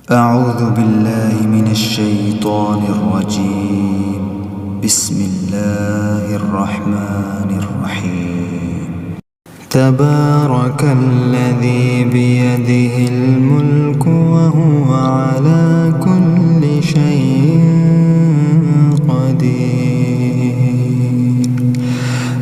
أعوذ بالله من الشيطان الرجيم. بسم الله الرحمن الرحيم. تبارك الذي بيده الملك وهو على كل شيء قدير.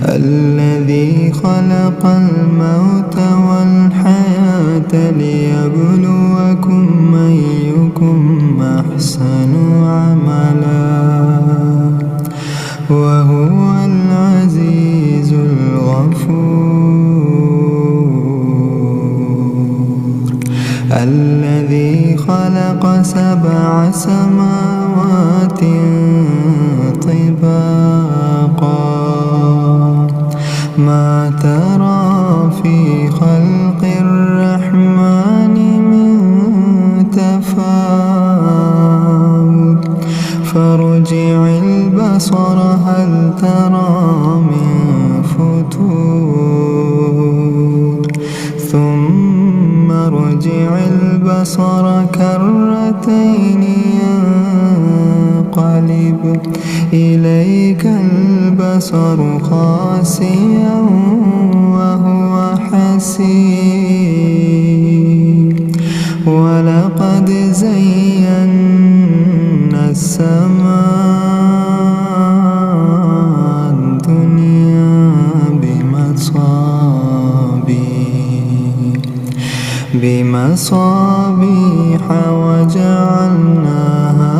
الذي خلق الموت والحياة ليبلوكم أيكم أحسن عملا وهو العزيز الغفور. الذي خلق 7 سماوات طباقا ما ترى في خلق الرحمن من تفاوت فارجع البصر هل ترى من فتور ثم ارجع البصر كرتين ينقلب إليك البصر خاسئا وهو حسير. ولقد زينا السماء الدنيا بمصابيح وجعلناها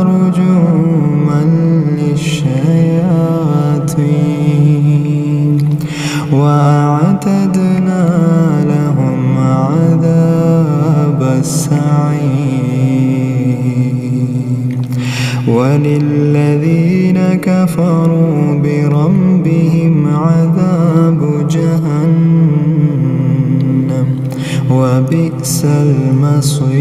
رجوما للشياطين وأعتدنا لهم عذاب السعير. وللذين كفروا بربهم عذاب جهنم وبئس المصير.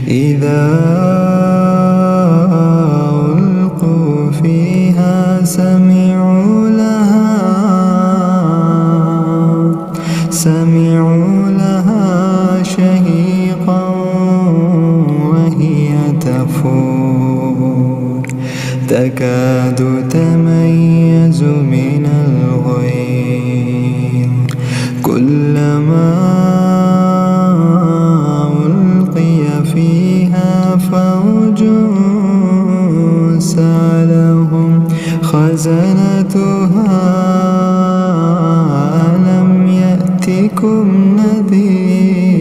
إذا ألقوا فيها سمعوا لها شهيقا وهي تفور تكاد تميز من الغيظ كلما ألقي فيها فوج سألهم خزنتها ألم يأتكم نذير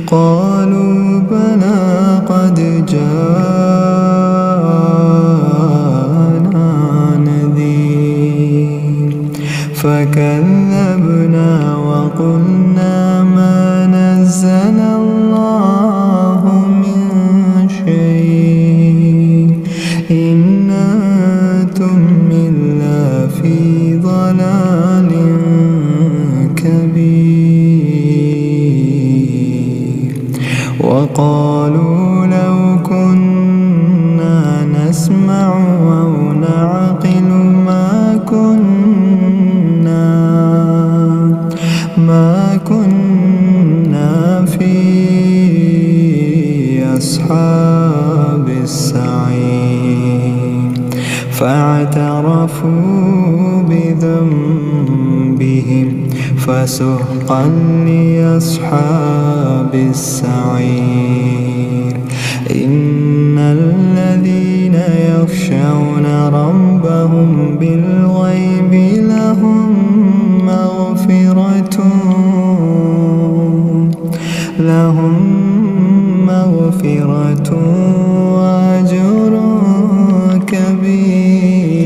قالوا بلى قد جاءنا نذير فكذبنا وقلنا ما نزل الله من شيء إن أنتم إلا في ضلال كبير. وقالوا لو كنا نسمع أو نعقل ما كنا في أصحاب السعير. فاعترفوا بذنبهم فسحقا لأصحاب السعير. إن الذين يخشون ربهم بالغيب لهم مغفرة وأجر كبير.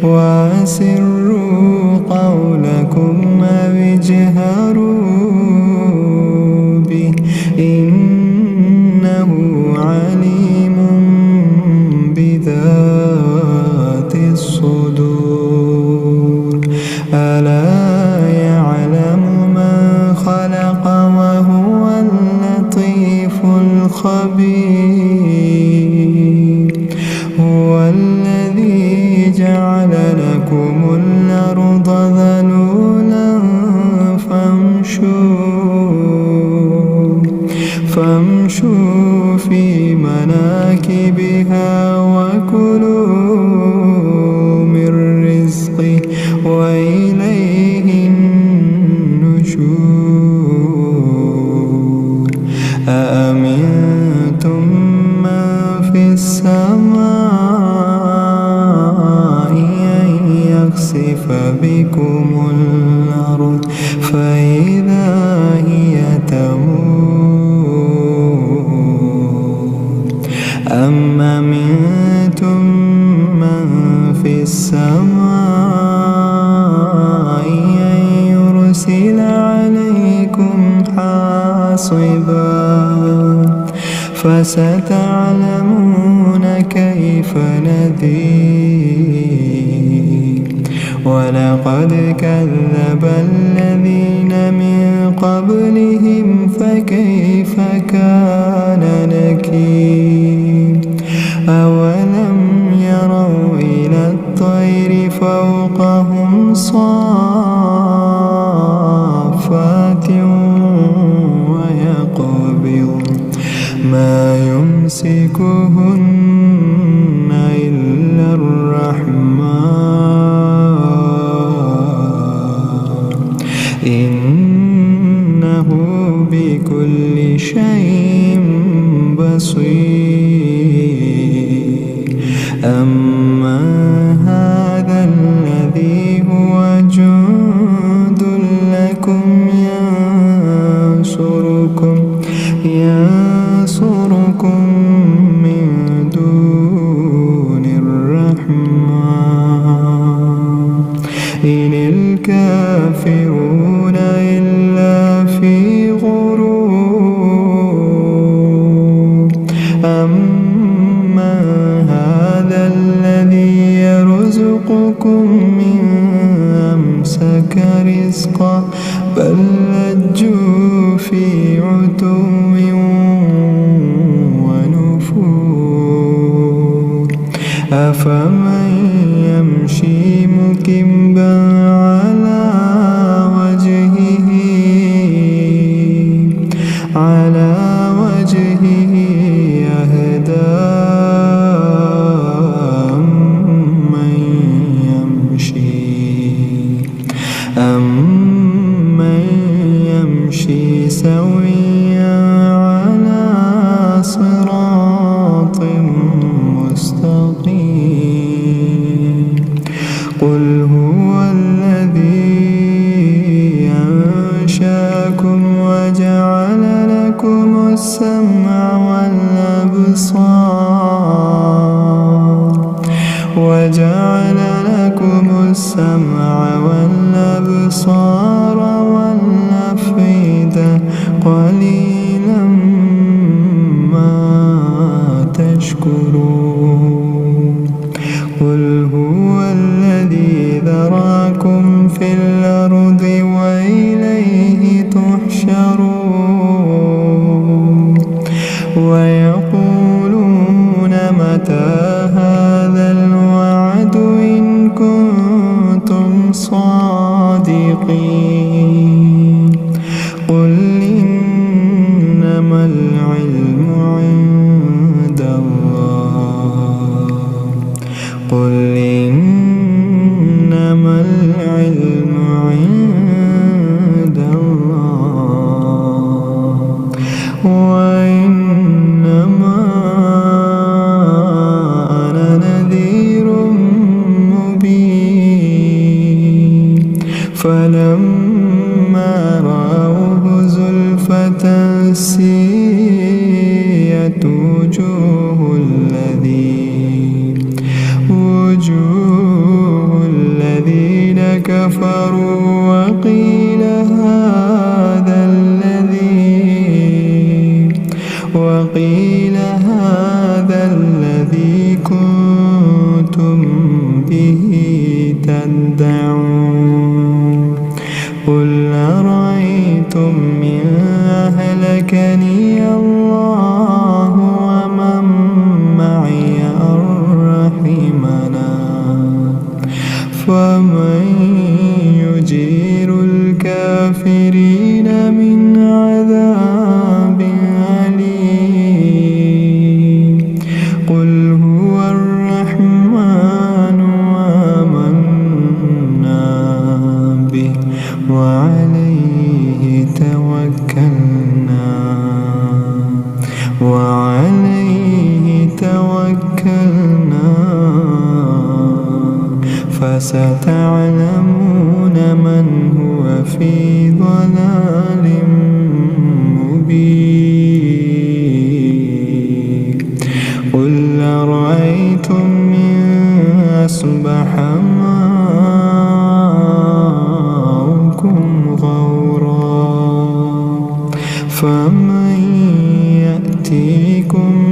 وأسروا قولكم أو اجهروا به إنه عليم بذات الصدور. ألا يعلم من خلق وهو اللطيف الخبير. هو الذي جعل لكم الأرض ذلولا فامشوا فامشوا في مناكبها وكلوا من رزقه وإليه النشور أأمنتم من في السماء أن يخسف بكم الأرض فإذا هي تمور أم أمنتم من في السماء أن يرسل عليكم حاصبا فستعلمون كيف نذير ولقد كذب الذين من قبلهم فكيف كان نكير أولم يروا إلى الطير فوقهم صافات ويقبض ما يمسكهن إلا الرحمن إنه بكل شيء بصير أما هذا الذي هو جند لكم ينصركم من دون الرحمن إن الكافرون إلا في غرور أما هذا الذي يرزقكم من أمسك رزقا بل لجوا في عتو ونفور أفمن يمشي مكبا على وجهه أهدى أمن يمشي سويا على صراط مستقيم قل هو الذي أنشأكم وجعل لكم السمع والأبصار والأفئدة قليلا ما تشكرون قل هو الذي ذراكم في الأرض وإليه تحشرون ويقولون متى هذا الوعد إن كنتم صادقين قل إنما العلم عند الله قل إنما العلم عند الله وإنما أنا نذير مبين فلما رأوه زلفة سيئت وجوه الذين كفروا وقيل هذا الذي كنتم به تدعون قل أرأيتم إن أهلكني الله ومن معي أو رحمنا فمن يجير الكافرين من عذاب أليم فستعلمون من هو في ضلال مبين قل أرأيتم إن أصبح ماؤكم غورا فمن يأتيكم